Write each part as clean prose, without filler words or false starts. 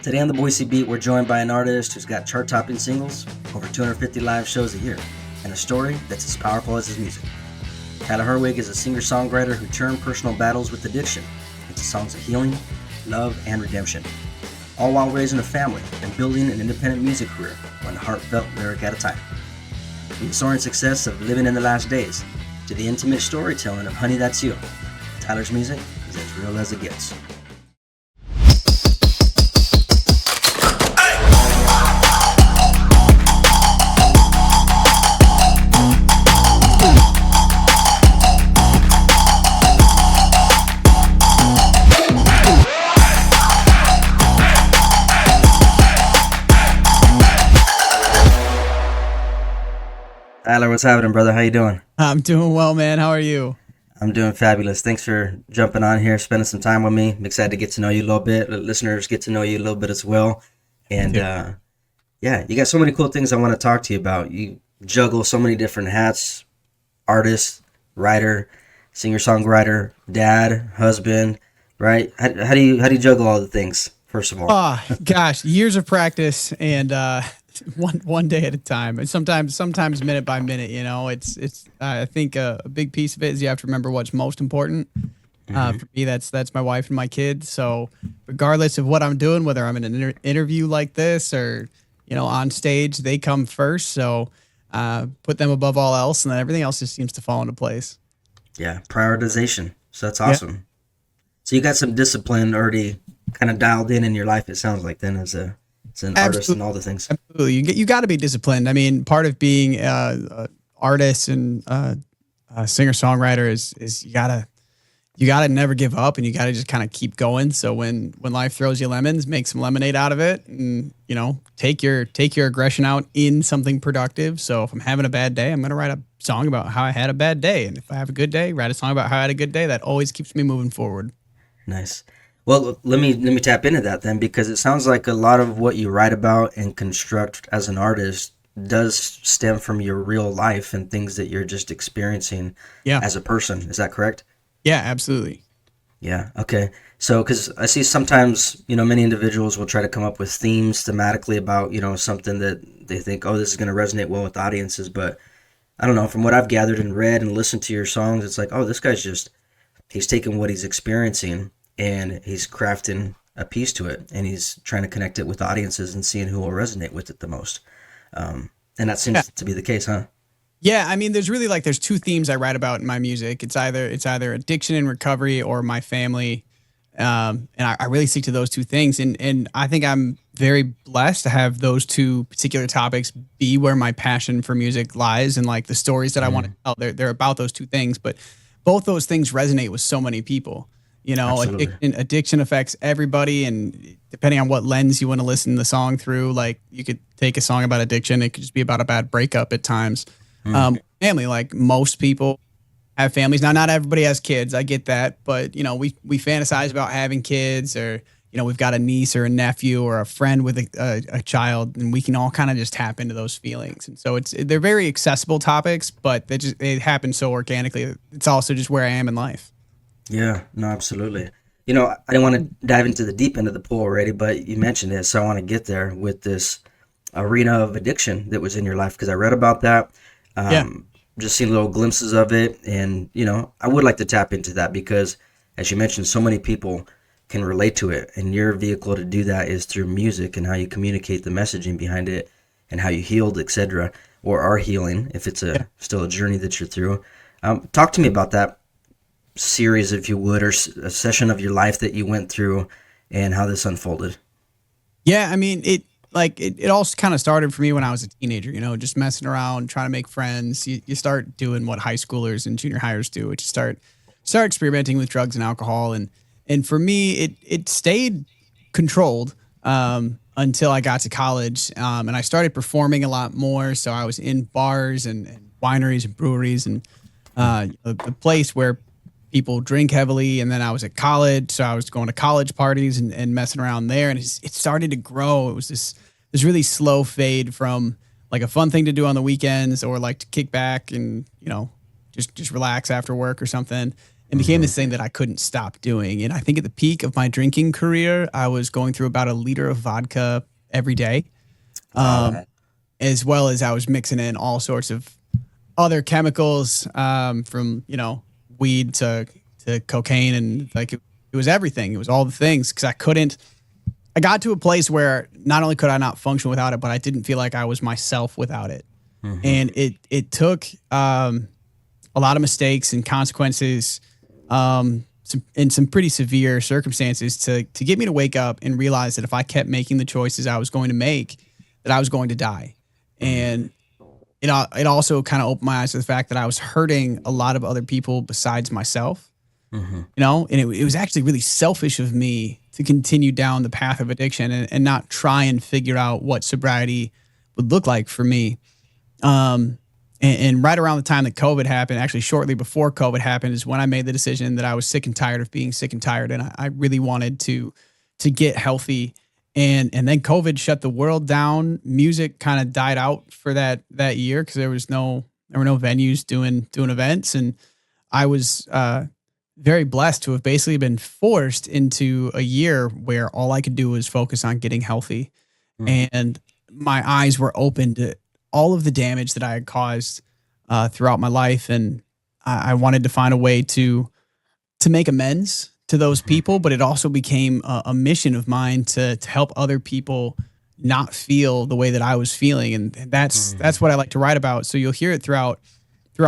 Today on the Boise Beat, we're joined by an artist who's got chart-topping singles, over 250 live shows a year, and a story that's as powerful as his music. Herwig is a singer-songwriter who turned personal battles with addiction into songs of healing, love, and redemption, all while raising a family and building an independent music career, one heartfelt lyric at a time. From the soaring success of Living in the Last Days to the intimate storytelling of Honey, That's You, Tyler's music is as real as it gets. Tyler, what's happening, brother? How you doing? I'm doing well, man. How are you? I'm doing fabulous. Thanks for jumping on here, spending some time with me. I'm excited to get to know you a little bit. The listeners get to know you a little bit as well. And yeah, you got so many cool things I want to talk to you about. You juggle so many different hats: artist, writer, singer-songwriter, dad, husband. Right? How do you juggle all the things? First of all, oh gosh, years of practice and one day at a time, and sometimes minute by minute. You know, it's I think a big piece of it is you have to remember what's most important. For me, that's my wife and my kids. So regardless of what I'm doing, whether I'm in an interview like this or on stage, they come first. So put them above all else, and then everything else just seems to fall into place. Yeah, prioritization. So that's awesome. Yeah. So you got some discipline already kind of dialed in your life. It sounds like then as an artist and all the things. Absolutely, you got to be disciplined. I mean, part of being an artist and a singer-songwriter is you gotta never give up, and you gotta just kind of keep going. So when life throws you lemons, make some lemonade out of it, and take your aggression out in something productive. So if I'm having a bad day, I'm gonna write a song about how I had a bad day, and if I have a good day, write a song about how I had a good day. That always keeps me moving forward. Nice. Well, let me tap into that then, because it sounds like a lot of what you write about and construct as an artist does stem from your real life and things that you're just experiencing as a person. Is that correct? Yeah, absolutely. Yeah. Okay. So, because I see sometimes, many individuals will try to come up with themes thematically about, something that they think, oh, this is going to resonate well with audiences. But I don't know, from what I've gathered and read and listened to your songs, it's like, oh, this guy's he's taking what he's experiencing and he's crafting a piece to it, and he's trying to connect it with audiences and seeing who will resonate with it the most. And that seems to be the case, huh? Yeah, I mean, there's two themes I write about in my music. It's either addiction and recovery or my family, and I really stick to those two things. And I think I'm very blessed to have those two particular topics be where my passion for music lies, and like the stories that I want to tell. They're about those two things, but both those things resonate with so many people. Addiction affects everybody, and depending on what lens you want to listen to the song through, like you could take a song about addiction, it could just be about a bad breakup at times. Family, like most people have families. Now, not everybody has kids. I get that, but we fantasize about having kids, or we've got a niece or a nephew or a friend with a child, and we can all kind of just tap into those feelings. And so they're very accessible topics, but they happen so organically. It's also just where I am in life. Yeah, no, absolutely. I didn't want to dive into the deep end of the pool already, but you mentioned it, so I want to get there with this arena of addiction that was in your life, because I read about that. Just seen little glimpses of it, and I would like to tap into that, because as you mentioned, so many people can relate to it, and your vehicle to do that is through music and how you communicate the messaging behind it and how you healed, etc., or are healing if it's still a journey that you're through. Talk to me about that series, if you would, or a session of your life that you went through and how this unfolded. Yeah, I mean, it all kind of started for me when I was a teenager, just messing around, trying to make friends. You start doing what high schoolers and junior hires do, which is start experimenting with drugs and alcohol. And for me, it stayed controlled until I got to college. And I started performing a lot more. So I was in bars and wineries and breweries and the place where people drink heavily. And then I was at college, so I was going to college parties and messing around there. And it started to grow. It was this really slow fade from like a fun thing to do on the weekends, or like to kick back and, just relax after work or something. and became Mm-hmm. this thing that I couldn't stop doing. And I think at the peak of my drinking career, I was going through about a liter of vodka every day, um, Wow. as well as I was mixing in all sorts of other chemicals, from weed to cocaine, and like it was everything. It was all the things because I couldn't. I got to a place where not only could I not function without it, but I didn't feel like I was myself without it. Mm-hmm. And it took a lot of mistakes and consequences, in some pretty severe circumstances to get me to wake up and realize that if I kept making the choices I was going to make, that I was going to die. And it also kind of opened my eyes to the fact that I was hurting a lot of other people besides myself. Mm-hmm. And it was actually really selfish of me to continue down the path of addiction and not try and figure out what sobriety would look like for me. And right around the time that COVID happened, actually shortly before COVID happened, is when I made the decision that I was sick and tired of being sick and tired, and I really wanted to get healthy. And then COVID shut the world down. Music kind of died out for that year because there were no venues doing events, and I was very blessed to have basically been forced into a year where all I could do was focus on getting healthy, and my eyes were open to all of the damage that I had caused throughout my life, and I wanted to find a way to make amends to those Mm-hmm. people. But it also became a mission of mine to help other people not feel the way that I was feeling, and Mm-hmm. that's what I like to write about. So you'll hear it throughout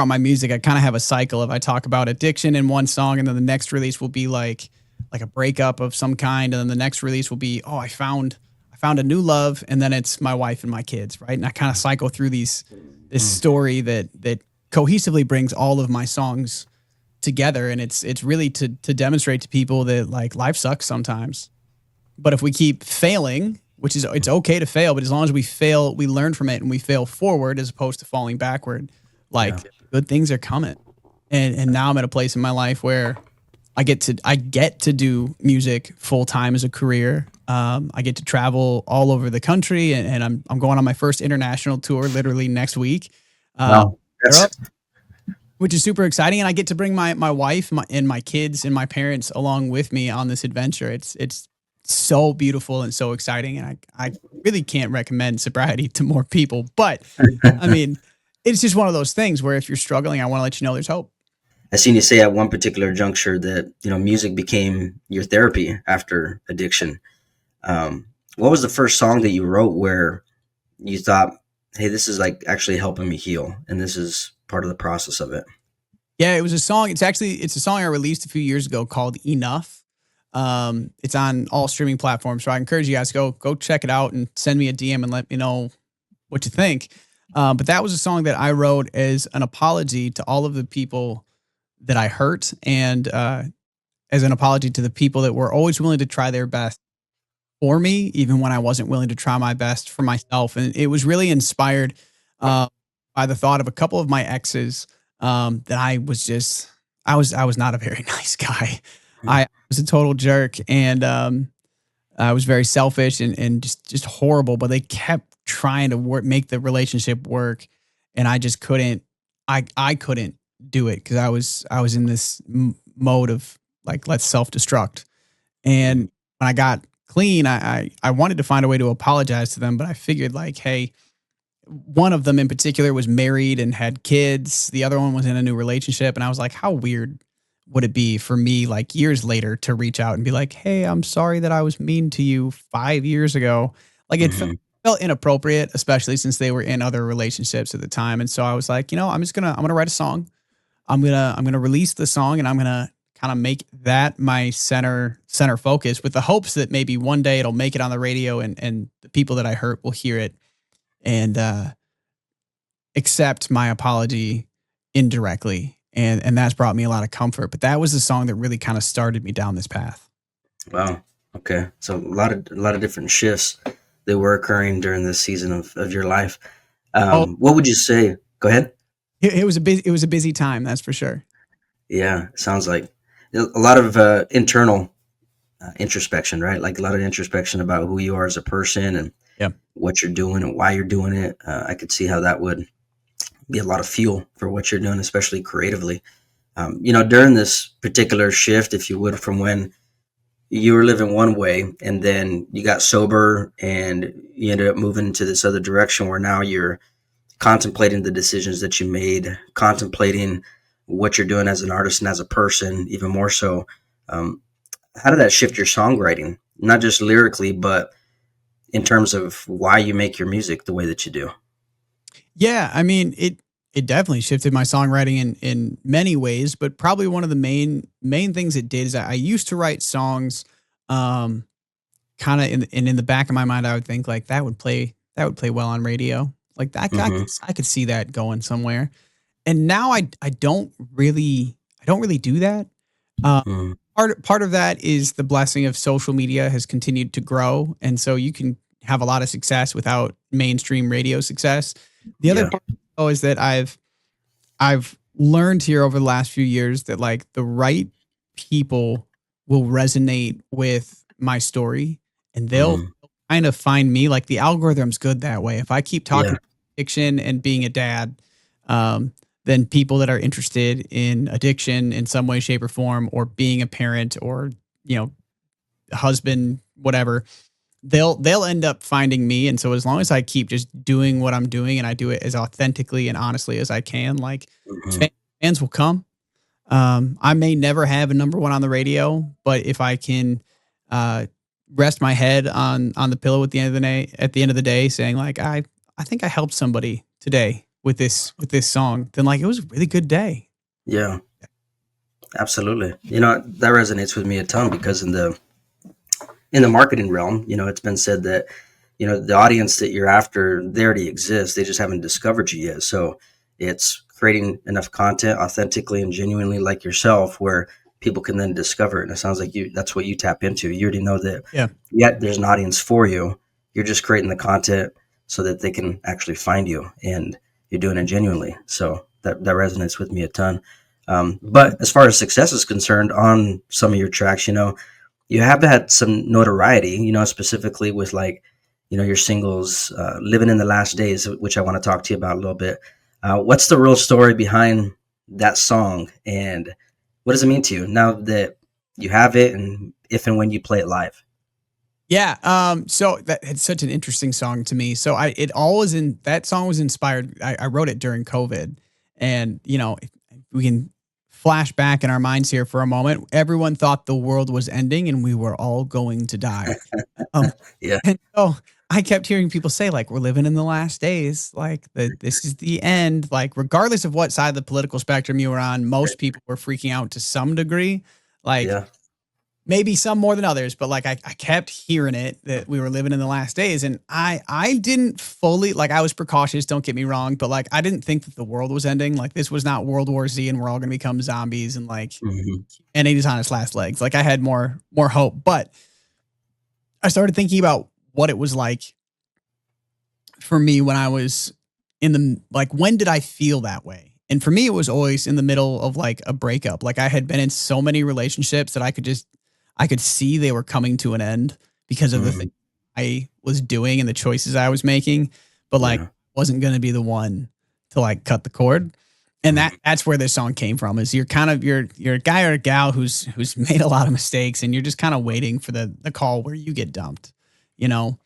my music. I kind of have a cycle of I talk about addiction in one song, and then the next release will be like a breakup of some kind, and then the next release will be, oh, I found a new love, and then it's my wife and my kids, right? And I kind of cycle through this story that cohesively brings all of my songs together, and it's really to demonstrate to people that like life sucks sometimes, but if we keep failing, which is it's okay to fail, but as long as we fail, we learn from it and we fail forward as opposed to falling backward, like Yeah. good things are coming. And now I'm at a place in my life where I get to do music full time as a career. I get to travel all over the country, and I'm going on my first international tour literally next week. Uh, Wow. That's Europe, which is super exciting, and I get to bring my wife and my kids and my parents along with me on this adventure. It's so beautiful and so exciting, and I really can't recommend sobriety to more people. But I mean, it's just one of those things where if you're struggling, I want to let you know there's hope. I seen you say at one particular juncture that music became your therapy after addiction. What was the first song that you wrote where you thought, "Hey, this is like actually helping me heal, and this is part of the process of it"? Yeah, it was a song. It's a song I released a few years ago called Enough. It's on all streaming platforms, so I encourage you guys to go check it out and send me a DM and let me know what you think. But that was a song that I wrote as an apology to all of the people that I hurt, and as an apology to the people that were always willing to try their best for me, even when I wasn't willing to try my best for myself. And it was really inspired uh, by the thought of a couple of my exes, that I was not a very nice guy. I was a total jerk, and I was very selfish and just horrible. But they kept trying to make the relationship work, and I just couldn't. I couldn't do it because I was in this mode of like let's self destruct. And when I got clean, I wanted to find a way to apologize to them, but I figured like, hey, one of them in particular was married and had kids. The other one was in a new relationship, and I was like, how weird would it be for me like years later to reach out and be like, hey, I'm sorry that I was mean to you 5 years ago. Like Mm-hmm. felt inappropriate, especially since they were in other relationships at the time. And so I was like, I'm gonna write a song. I'm gonna release the song, and I'm gonna kind of make that my center focus with the hopes that maybe one day it'll make it on the radio, and the people that I hurt will hear it and accept my apology indirectly. And that's brought me a lot of comfort. But that was the song that really kind of started me down this path. Wow. Okay. So a lot of different shifts that were occurring during this season of your life. Oh, What would you say? Go ahead. it was a busy time, that's for sure. Yeah, sounds like a lot of internal introspection, right? Like a lot of introspection about who you are as a person and Yeah. what you're doing and why you're doing it. I could see how that would be a lot of fuel for what you're doing, especially creatively. During this particular shift, if you would, from when you were living one way and then you got sober and you ended up moving into this other direction where now you're contemplating the decisions that you made, contemplating what you're doing as an artist and as a person, even more so. Um, how did that shift your songwriting? Not just lyrically, but in terms of why you make your music the way that you do. Yeah, I mean, it definitely shifted my songwriting in many ways, but probably one of the main things it did is I used to write songs, um, kind of in the back of my mind, I would think like that would play well on radio. Like Mm-hmm. I could see that going somewhere. And now I I don't really do that. Uh, Mm-hmm. part of that is the blessing of social media has continued to grow, and so you can have a lot of success without mainstream radio success. The other Yeah. part though is that I've learned here over the last few years that like the right people will resonate with my story and they'll Mm-hmm. kind of find me. Like the algorithm's good that way. If I keep talking Yeah. about addiction and being a dad, um, then people that are interested in addiction in some way, shape, or form, or being a parent or, you know, husband, whatever, they'll end up finding me. And so as long as I keep just doing what I'm doing and I do it as authentically and honestly as I can, like Mm-hmm. fans will come. I may never have a number one on the radio, but if I can uh, rest my head on the pillow at the end of the day, saying like I think I helped somebody today with this song, then like it was a really good day. Yeah. Absolutely. That resonates with me a ton because in the marketing realm, it's been said that, the audience that you're after, they already exist. They just haven't discovered you yet. So it's creating enough content authentically and genuinely like yourself where people can then discover it. And it sounds like that's what you tap into. You already know that, Yeah. yet there's an audience for you. You're just creating the content so that they can actually find you and you're doing it genuinely. So that resonates with me a ton. But as far as success is concerned on some of your tracks, you have had some notoriety, specifically with like, your singles, Living in the Last Days, which I want to talk to you about a little bit. What's the real story behind that song and what does it mean to you now that you have it and if and when you play it live? Yeah. So that it's such an interesting song to me. So it all was in that song was inspired. I wrote it during COVID, and you know, if we can flash back in our minds here for a moment. Everyone thought the world was ending and we were all going to die. Um, Yeah. and so I kept hearing people say like, "We're living in the last days. Like this is the end." Like regardless of what side of the political spectrum you were on, most people were freaking out to some degree. Like Yeah. maybe some more than others, but like I kept hearing it that we were living in the last days. And I didn't fully like I was precautious, don't get me wrong, but like I didn't think that the world was ending. Like this was not World War Z and we're all gonna become zombies and like Hmm. and it is on its last legs. Like I had more hope. But I started thinking about what it was like for me when I was in the like when did I feel that way? And for me it was always in the middle of like a breakup. Like I had been in so many relationships that I could see they were coming to an end because of the Hmm. thing I was doing and the choices I was making, but like Yeah. wasn't going to be the one to like cut the cord. And Hmm. that's where this song came from is you're kind of you're a guy or a gal who's made a lot of mistakes and you're just kind of waiting for the call where you get dumped, you know?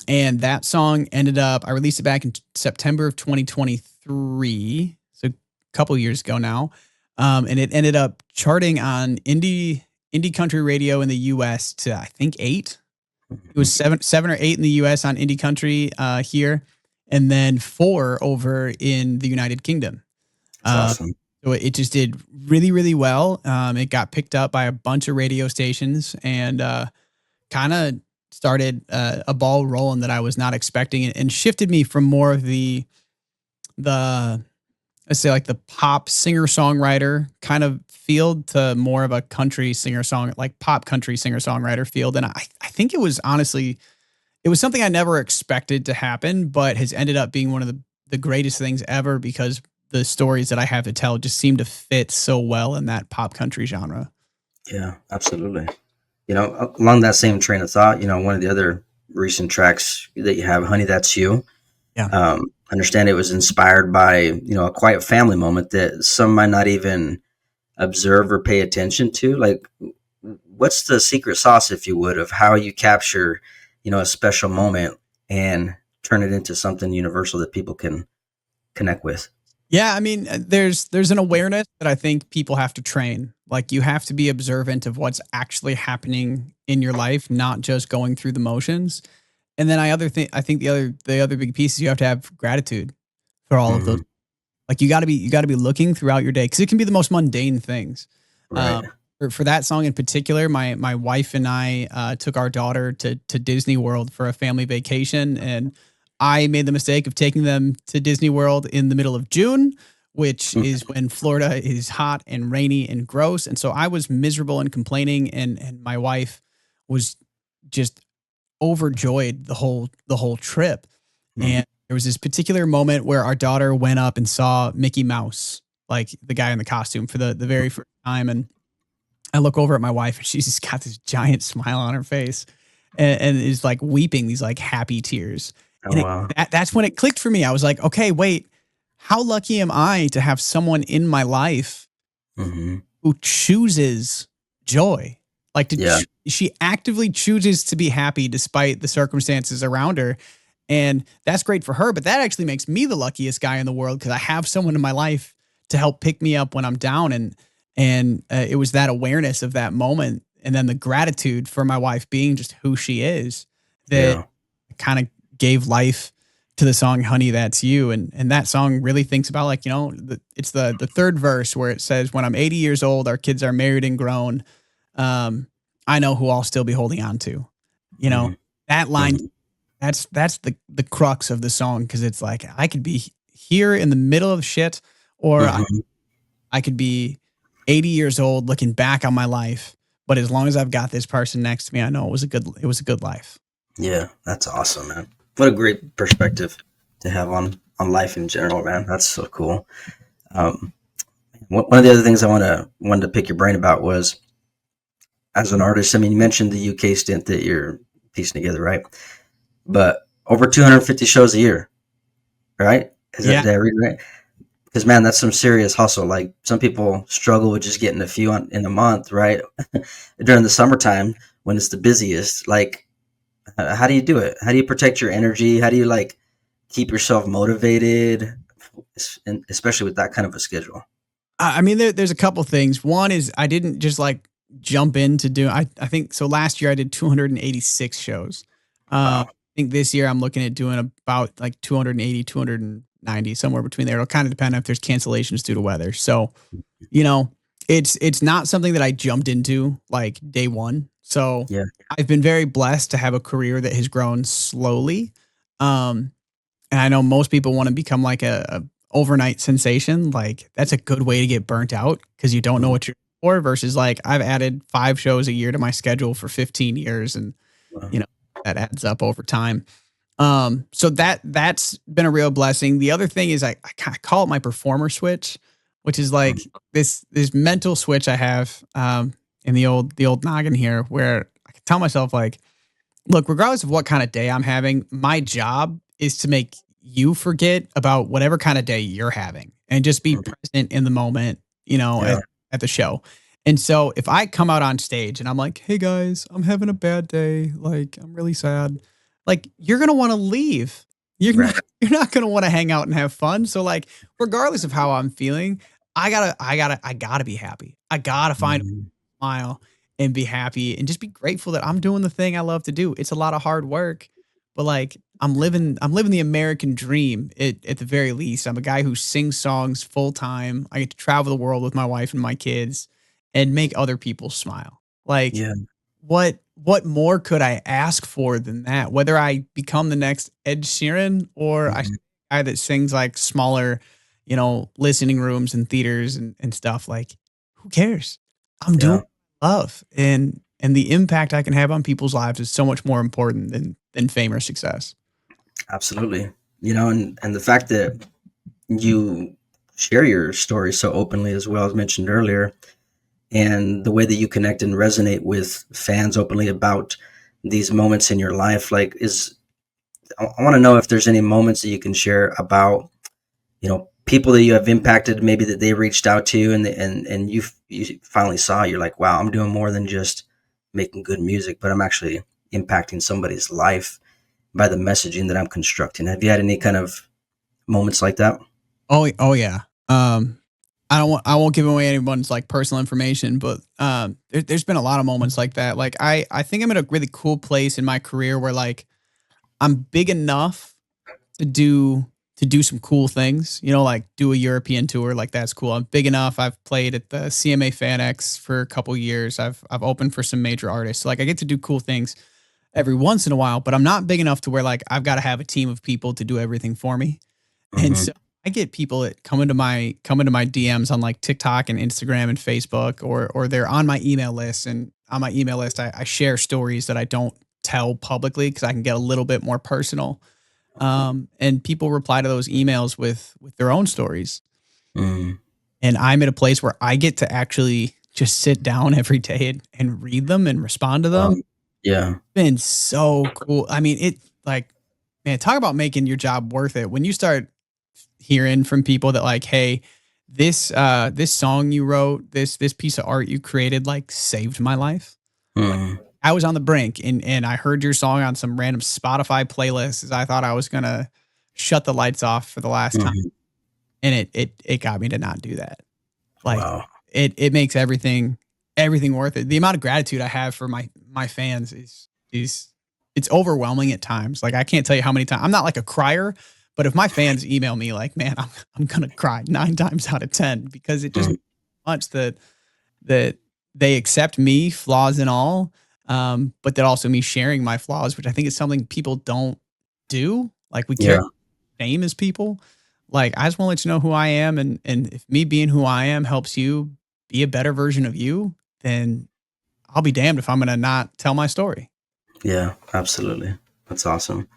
And that song ended up I released it back in September of 2023, so a couple years ago now. And it ended up charting on indie country radio in the US to I think 8. It was Hmm. 7 or 8 in the US on indie country here and then 4 over in the United Kingdom. It's Uh, awesome. so it just did really really well. It got picked up by a bunch of radio stations and kind of started a ball rolling that I was not expecting and shifted me from more of the let's say like the pop singer songwriter kind of field to more of a country singer song like pop country singer songwriter field. And I think it was honestly it was something I never expected to happen, but has ended up being one of the greatest things ever because the stories that I have to tell just seem to fit so well in that pop country genre. Yeah, absolutely. Along that same train of thought, one of the other recent tracks that you have, Honey, That's You. Yeah. I understand it was inspired by, a quiet family moment that some might not even observe or pay attention to? Like, what's the secret sauce, if you would, of how you capture, a special moment and turn it into something universal that people can connect with? Yeah, I mean, there's an awareness that I think people have to train. Like you have to be observant of what's actually happening in your life, not just going through the motions. And then I think the other big piece is you have to have gratitude for all of those. Hmm. Like you got to be looking throughout your day because it can be the most mundane things. Right. For that song in particular, my wife and I took our daughter to Disney World for a family vacation, and I made the mistake of taking them to Disney World in the middle of June, which Mm. is when Florida is hot and rainy and gross. And so I was miserable and complaining, and my wife was just overjoyed the whole trip. Mm. And there was this particular moment where our daughter went up and saw Mickey Mouse, like the guy in the costume for the very first time. And I look over at my wife and she's just got this giant smile on her face and is like weeping these like happy tears. Oh And wow. that's when it clicked for me. I was like, okay, wait, how lucky am I to have someone in my life Hmm. who chooses joy? Like Yeah. she actively chooses to be happy despite the circumstances around her. And that's great for her, but that actually makes me the luckiest guy in the world because I have someone in my life to help pick me up when I'm down. And it was that awareness of that moment, and then the gratitude for my wife being just who she is, that Yeah. kind of gave life to the song "Honey, That's You." And that song really thinks about like it's the third verse where it says, "When I'm 80 years old, our kids are married and grown. Um, I know who I'll still be holding on to." You know Hmm. that line, Hmm. that's the crux of the song because it's like I could be here in the middle of shit, or Hmm. I could be 80 years old looking back on my life, but as long as I've got this person next to me, I know it was a good life. Yeah, that's awesome, man. What a great perspective to have on life in general, man. That's so cool. Um, one of the other things I wanted to pick your brain about was, as an artist. I mean, you mentioned the UK stint that you're piecing together, right? But over 250 shows a year, right? Is that Yeah. did I read right? Because man, that's some serious hustle. Like some people struggle with just getting a few in a month, right? During the summertime when it's the busiest. Like, how do you do it? How do you protect your energy? How do you like keep yourself motivated, especially with that kind of a schedule? I mean, there's a couple things. One is I didn't just like jump into doing. I think so. Last year I did 286 shows. I Wow. think this year I'm looking at doing about like 280, 290, somewhere between there. It'll kind of depend if there's cancellations due to weather. So you know, it's not something that I jumped into like day one. So Yeah. I've been very blessed to have a career that has grown slowly. Um, and I know most people want to become like a overnight sensation. Like that's a good way to get burnt out because you don't know Mhm. what you're for. Versus like I've added 5 shows a year to my schedule for 15 years, and Wow. you know that adds up over time. So that's been a real blessing. The other thing is I kinda call it my performer switch, which is like Mhm. this mental switch I have in the old noggin here where I can tell myself like, look, regardless of what kind of day I'm having, my job is to make you forget about whatever kind of day you're having and just be Mhm. present in the moment, Yeah. at the show. And so if I come out on stage and I'm like, "Hey guys, I'm having a bad day, like I'm really sad." Like you're going to want to leave. You're Right. not you're not going to want to hang out and have fun. So like regardless of how I'm feeling, I got to be happy. I got to find Mhm. smile and be happy and just be grateful that I'm doing the thing I love to do. It's a lot of hard work, but like I'm living the American dream at the very least. I'm a guy who sings songs full time. I get to travel the world with my wife and my kids and make other people smile. Like Yeah. what more could I ask for than that? Whether I become the next Ed Sheeran or Mhm. guy that sings like smaller, listening rooms and theaters and stuff, like who cares? I'm doing Yeah. love and the impact I can have on people's lives is so much more important than fame or success. Absolutely. And the fact that you share your story so openly, as well as mentioned earlier, and the way that you connect and resonate with fans openly about these moments in your life, like, I want to know if there's any moments that you can share about, people that you have impacted, maybe that they reached out to you, and you finally saw, you're like, wow, I'm doing more than just making good music, but I'm actually impacting somebody's life by the messaging that I'm constructing. Have you had any kind of moments like that? Oh yeah. I won't give away anyone's like personal information, but there's been a lot of moments like that. Like I think I'm in a really cool place in my career where like I'm big enough to do some cool things. You know, like do a European tour. Like that's cool. I'm big enough. I've played at the CMA Fan X for a couple years. I've opened for some major artists. So like I get to do cool things every once in a while, but I'm not big enough to where like I've got to have a team of people to do everything for me. And Mm-hmm. so I get people that come into my DMs on like TikTok and Instagram and Facebook, or they're on my email list. And on my email list, I share stories that I don't tell publicly because I can get a little bit more personal. And people reply to those emails with their own stories. Mm. And I'm at a place where I get to actually just sit down every day and read them and respond to them. Yeah. Been so cool. I mean, it like, man, talk about making your job worth it. When you start hearing from people that like, hey, this song you wrote, this piece of art you created, like saved my life. Like Mm. I was on the brink and I heard your song on some random Spotify playlist as I thought I was gonna shut the lights off for the last time. Mhm. And it got me to not do that. Like Wow. it makes everything worth it. The amount of gratitude I have for my fans is it's overwhelming at times. Like I can't tell you how many times. I'm not like a crier, but if my fans email me like, man, I'm gonna cry 9 times out of 10 because it just Mm. much that they accept me, flaws and all, but that also me sharing my flaws, which I think is something people don't do. Like we carry Yeah. shame as people. Like I just want to let you know who I am, and if me being who I am helps you be a better version of you, then I'll be damned if I'm gonna not tell my story. Yeah. Absolutely. That's awesome.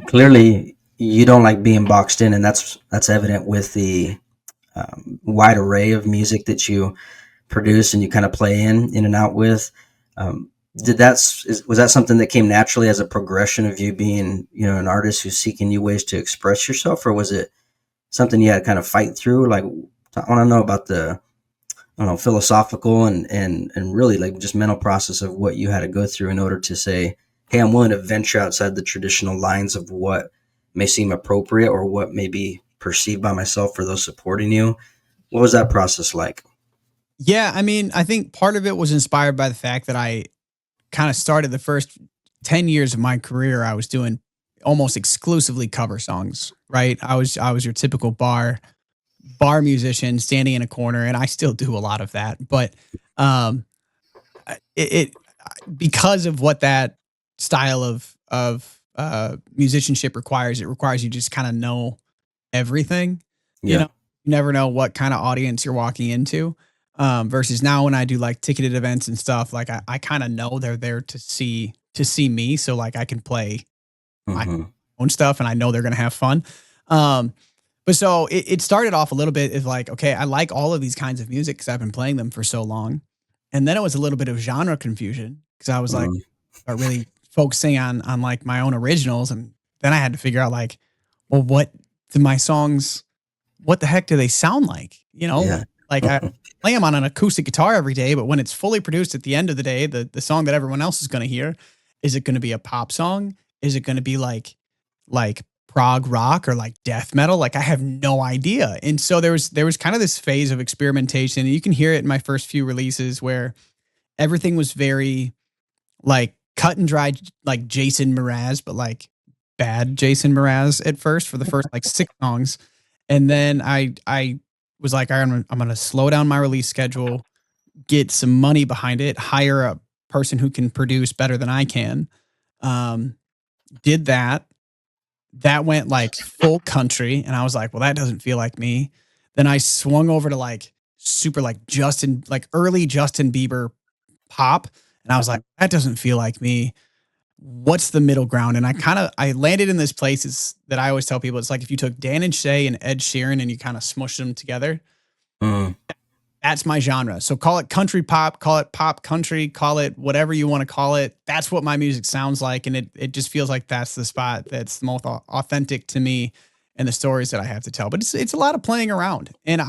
Clearly you don't like being boxed in, and that's evident with the wide array of music that you produce and you kind of play in and out with. Um, was that something that came naturally as a progression of you being, an artist who's seeking new ways to express yourself, or was it something you had to kind of fight through? Like, I want to know about the, I don't know, philosophical and really like just mental process of what you had to go through in order to say, hey, I'm willing to venture outside the traditional lines of what may seem appropriate or what may be perceived by myself or those supporting you. What was that process like? Yeah, I mean, I think part of it was inspired by the fact that I kind of started the first 10 years of my career, I was doing almost exclusively cover songs, right? I was your typical bar musician standing in a corner, and I still do a lot of that. But um, it because of what that style of musicianship requires, it requires you just kind of know everything. You Yeah. know, you never know what kind of audience you're walking into. Versus now when I do like ticketed events and stuff, like I kind of know they're there to see me, so like I can play my Hmm. own stuff and I know they're gonna have fun. Um, but so it started off a little bit as like, okay, I like all of these kinds of music because I've been playing them for so long. And then it was a little bit of genre confusion because I was like, Mm. are really focusing on like my own originals. And then I had to figure out like, well, what do my songs, what the heck do they sound like? You know, Yeah. like I play them on an acoustic guitar every day, but when it's fully produced at the end of the day, the song that everyone else is going to hear, is it going to be a pop song? Is it going to be like prog rock or like death metal? Like I have no idea. And so there was kind of this phase of experimentation. And you can hear it in my first few releases where everything was very like cut and dried, like Jason Mraz, but like bad Jason Mraz at first for the first like 6 songs. And then I was like, I'm gonna slow down my release schedule, get some money behind it, hire a person who can produce better than I can. Um, did that. That went like full country, and I was like, well, that doesn't feel like me. Then I swung over to like super like Justin, like early Justin Bieber pop, and I was like, that doesn't feel like me. What's the middle ground? And I landed in this place is that I always tell people it's like if you took Dan and Shay and Ed Sheeran and you kind of smushed them together. Mm. That's my genre. So call it country pop, call it pop country, call it whatever you want to call it. That's what my music sounds like, and it just feels like that's the spot that's the most authentic to me. and the stories that I have to tell. But it's a lot of playing around. And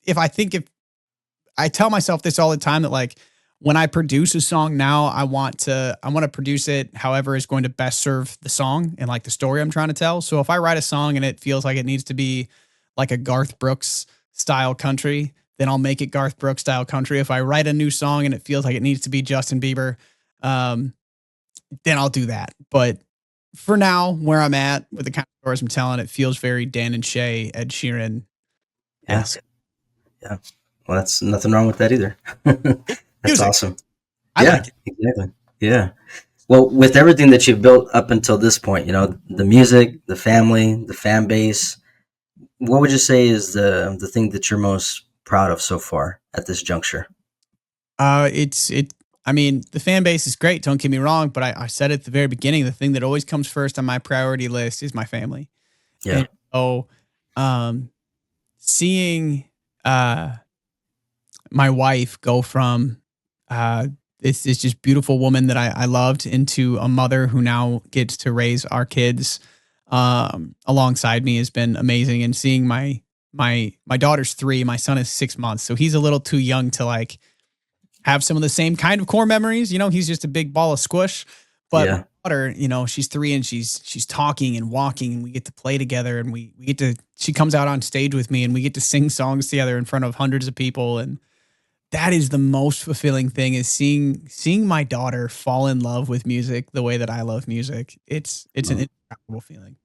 if I tell myself this all the time, that like when I produce a song now, I want to produce it however is going to best serve the song and like the story I'm trying to tell. So if I write a song and it feels like it needs to be like a Garth Brooks style country, then I'll make it Garth Brooks style country. If I write a new song and it feels like it needs to be Justin Bieber, then I'll do that. But for now, where I'm at with the kind of stories I'm telling, it feels very Dan and Shay, Ed Sheeran Yeah. esque. Yeah. Well, that's nothing wrong with that either. That's Music. awesome. I Yeah, like it. exactly. Yeah. Well, with everything that you've built up until this point, the music, the family, the fan base, what would you say is the thing that you're most proud of so far at this juncture? I mean, the fan base is great. Don't get me wrong, but I said at the very beginning, the thing that always comes first on my priority list is my family. Yeah. And so, um, seeing uh, my wife go from this just beautiful woman that I loved into a mother who now gets to raise our kids alongside me has been amazing. And seeing my daughter's 3, my son is 6 months, so he's a little too young to like have some of the same kind of core memories. He's just a big ball of squish. But my Yeah. daughter, she's 3 and she's talking and walking, and we get to play together, and we get to she comes out on stage with me, and we get to sing songs together in front of hundreds of people. And that is the most fulfilling thing, is seeing my daughter fall in love with music the way that I love music. It's an Mm. indescribable feeling.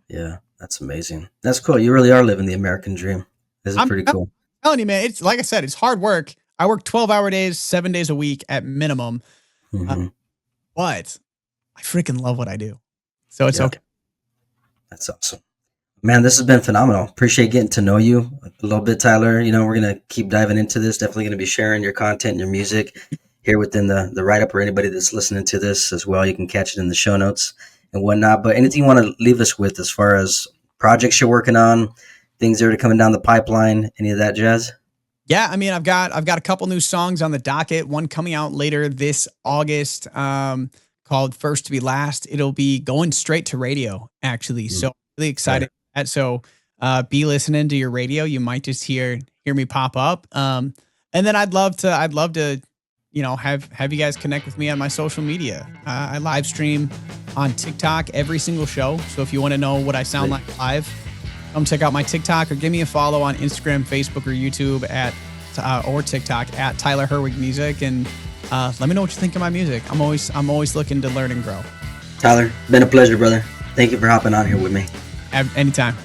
Yeah. That's amazing. That's cool. You really are living the American dream. This is I'm pretty cool. telling you, man, it's like I said, it's hard work. I work 12-hour days, 7 days a week at minimum, uh, Hmm. but I freaking love what I do. So it's Yeah. okay. That's awesome. Man, this has been phenomenal. Appreciate getting to know you a little bit, Tyler. We're going to keep diving into this. Definitely going to be sharing your content and your music here within the write up, or anybody that's listening to this as well. You can catch it in the show notes and whatnot. But anything you want to leave us with as far as projects you're working on, things that are coming down the pipeline, any of that jazz? Yeah, I mean, I've got a couple new songs on the docket. One coming out later this August, called "First to Be Last." It'll be going straight to radio, actually. Mm, So really okay. excited for that. So be listening to your radio. You might just hear me pop up. And then I'd love to, have you guys connect with me on my social media. I live stream on TikTok every single show. So if you want to know what I sound Great. like live, come check out my TikTok, or give me a follow on Instagram, Facebook, or YouTube or TikTok at Tyler Herwig Music, and let me know what you think of my music. I'm always looking to learn and grow. Tyler, been a pleasure, brother. Thank you for hopping on here with me. Anytime.